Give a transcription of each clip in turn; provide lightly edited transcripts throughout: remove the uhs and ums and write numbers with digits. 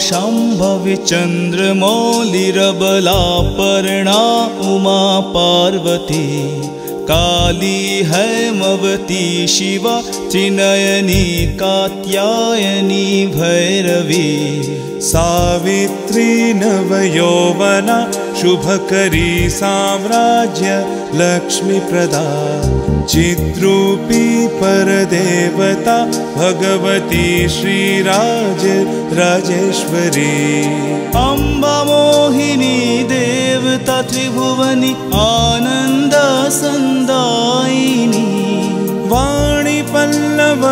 शाम्भवी चन्द्रमौलिरबलापर्णा उमा पार्वती काली हैमवती शिवा त्रिनयनी कात्यायनी भैरवी सावित्री नवयौवना शुभकरी साम्राज्य लक्ष्मीप्रदा चिद्रूपी परदेवता भगवती श्रीराज राजेश्वरी अम्बा मोहिनी देवता त्रिभुवनी आनन्दसन्दायिनी वाणी पल्लव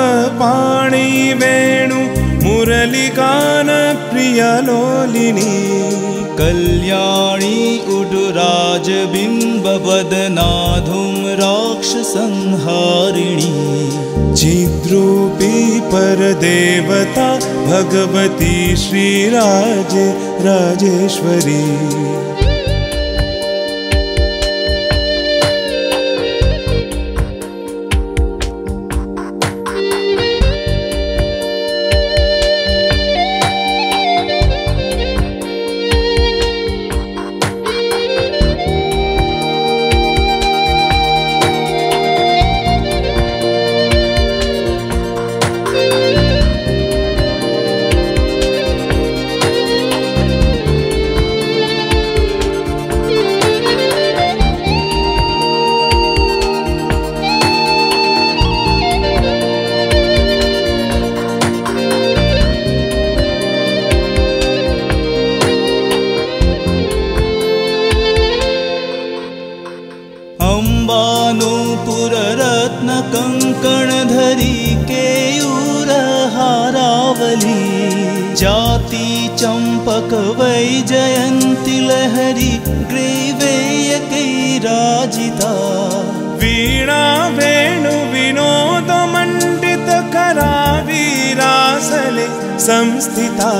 पाणि वेणु मुरलिगान प्रियलोलिनी कल्याणी उडुराजबिम्बवदना धूम्राक्षसंहारिणी चिद्रूपी परदेवता भगवती श्रीराज राजेश्वरी कंकणधरी केयूरहारावली जाति चंपक वैजयंती लहरी ग्रीवेयकैराजिता वीणा वेणु विनोद मंडित करा वीरासले संस्थिता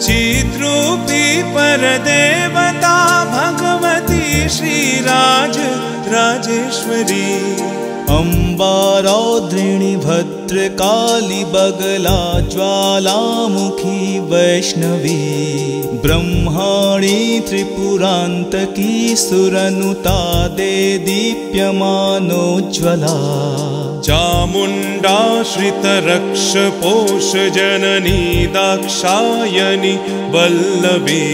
चिद्रूपी परदेवता भगवती श्रीराज राजेश्वरी अम्बा रौद्रिणी भद्रकाली बगला ज्वालामुखी वैष्णवी ब्रह्माणी त्रिपुरान्तकी सुरनुता दे दीप्यमानोज्ज्वला चामुण्डाश्रितरक्षपोष जननी दाक्षायणी वल्लभी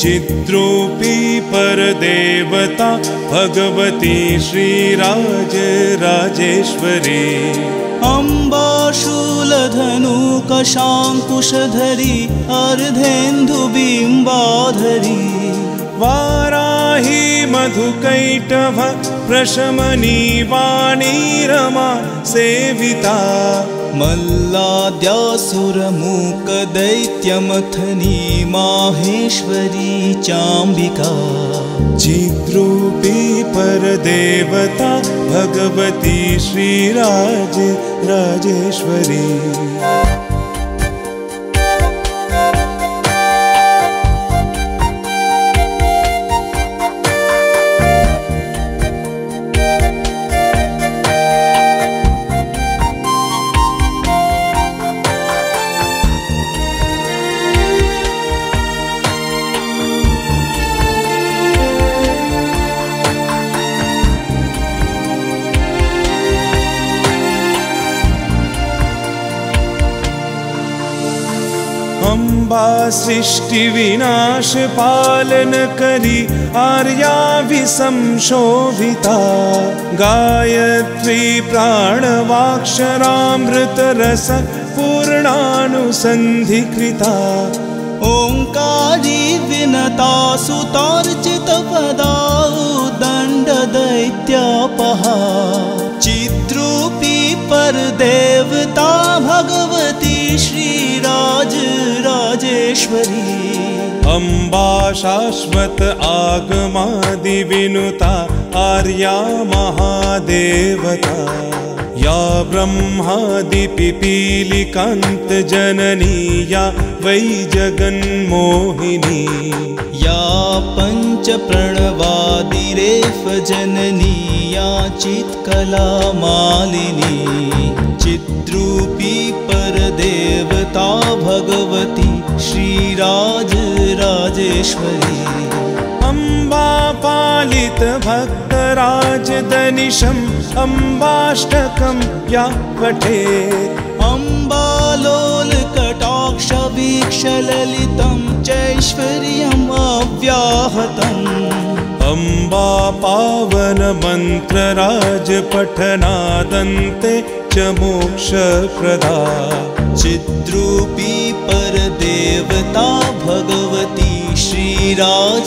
चिद्रूपी परदेवता भगवती श्रीराज राजेश्वरी अम्बा शूलधनुकशाङ्कुशधरी अर्धेन्दुबिम्बाधरी वाराही मधुकैटभ प्रशमनी वाणी रमा सेविता मल्लाद्यासुरमूकदैत्यमथनी माहेश्वरी चाम्बिका चिद्रूपी परदेवता भगवती श्रीराज राजेश्वरी अम्बा सृष्टि विनाश पालन करी आर्या विसंशोभिता गायत्री प्राणवाक्षरामृत रस पूर्णानुसन्धिकृता ओंकारी विनता सुतार्चित पदा दंड दैत्यापहा चिद्रूपी परदेवता भगवती श्रीराज राजेश्वरी अम्बा शाश्वत आगमादि विनुता आर्या महादेवता या ब्रह्मादि पिपीलिकान्त जननी या वै जगन्मोहिनी या पंच प्रणवादिरेफ जननी या चित्कला मालिनी चिद्रूपी परदेवता भगवती श्री राजेश्वरी अम्बा पालित भक्तराजदनिशम् अम्बाष्टकं या पठेत् अम्बालोलकटाक्षवीक्षललितं चैश्वर्यम् अव्याहतम् अम्बा पावनमन्त्रराजपठनादन्ते च मोक्षप्रदा चिद्रूपी परदेवता भगवती श्रीराजराजेश्वरी